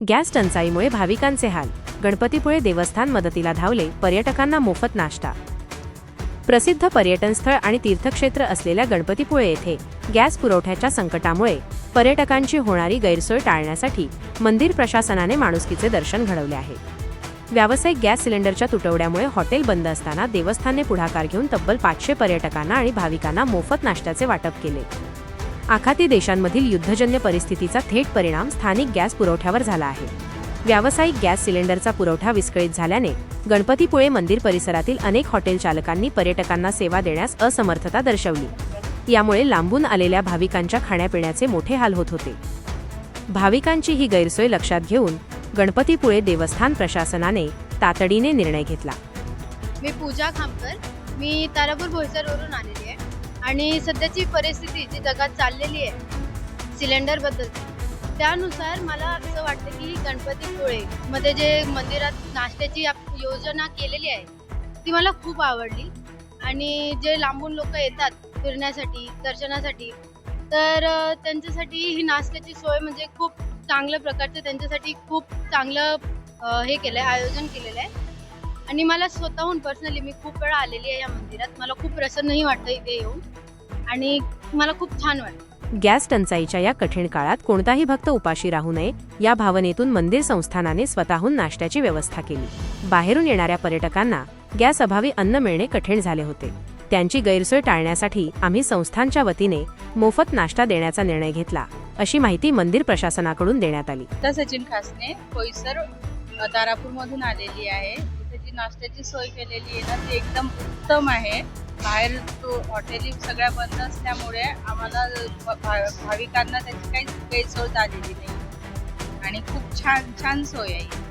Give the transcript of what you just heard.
Gas टंचाईमुळे भाविकांचे हाल, गणपतीपुळे देवस्थान मदतीला धावले, पर्यटकांना मोफत नाश्ता। प्रसिद्ध पर्यटन स्थळ आणि तीर्थक्षेत्र असलेल्या गणपतीपुळे येथे गॅस पुरवठ्याच्या संकटामुळे पर्यटकांची होणारी गैरसोय टाळण्यासाठी मंदिर प्रशासनाने माणुसकीचे दर्शन घडवले आहे। व्यावसायिक गॅस सिलेंडरच्या तुटवड्यामुळे हॉटेल बंद असताना देवस्थानने पुढाकार घेऊन तब्बल 500 पर्यटकांना आणि भाविकांना मोफत नाश्त्याचे वाटप केले। आखाती देशांमधील युद्धजन्य परिस्थितीचा थेट परिणाम स्थानिक गॅस पुरवठ्यावर झाला आहे। व्यावसायिक गॅस सिलेंडरचा पुरवठा विस्कळीत झाल्याने गणपतीपुळे मंदिर परिसरातील अनेक हॉटेल चालकांनी पर्यटकांना सेवा देण्यास असमर्थता दर्शवली। यामुळे लांबून आलेल्या भाविकांच्या खाण्यापिण्याचे मोठे हाल होत होते। भाविकांची ही गैरसोय लक्षात घेऊन गणपतीपुळे देवस्थान प्रशासनाने तातडीने निर्णय घेतला। मी पूजा खामकर, मी तारापूर बोईसरवरून आलेली आहे आणि सध्याची परिस्थिती जी जगात चाललेली आहे सिलेंडरबद्दल, त्यानुसार मला असं वाटतं की गणपतीपुळे मध्ये जे मंदिरात नाश्त्याची योजना केलेली आहे ती मला खूप आवडली। आणि जे लांबून लोक येतात फिरण्यासाठी दर्शनासाठी, तर त्यांच्यासाठी ही नाश्त्याची सोय म्हणजे खूप चांगल्या प्रकारचं त्यांच्यासाठी खूप चांगलं हे केलं आहे, आयोजन केलेलं आहे। आणि मला स्वतःहून पर्सनली मी खूप वेळा आलेली आहे या मंदिरात, मला खूप प्रसन्नही वाटतं इथे येऊन आणि मला खूप छान वाटतं। गॅस टंचाईच्या या कठीण काळात कोणताही भक्त उपाशी राहू नये या भावनेतून मंदिर संस्थानाने स्वतःहून नाश्त्याची व्यवस्था केली। बाहेरून येणाऱ्या पर्यटकांना गॅस अभावी अन्न मिळणे कठीण झाले होते। त्यांची गैरसोय टाळण्यासाठी आम्ही संस्थानच्या वतीने मोफत नाश्ता देण्याचा निर्णय घेतला, अशी माहिती मंदिर प्रशासनाकडून देण्यात आली। सचिन खासने बोईसर तारापूर मधून आलेली आहे। इथे जी नाश्त्याची सोय केलेली आहे ना ती एकदम उत्तम आहे। बाहेर हॉटेली सगळ्या बंद असल्यामुळे आम्हाला भाविकांना त्याची काही गैरसोय झालेली नाही आणि खूप छान सोय आहे।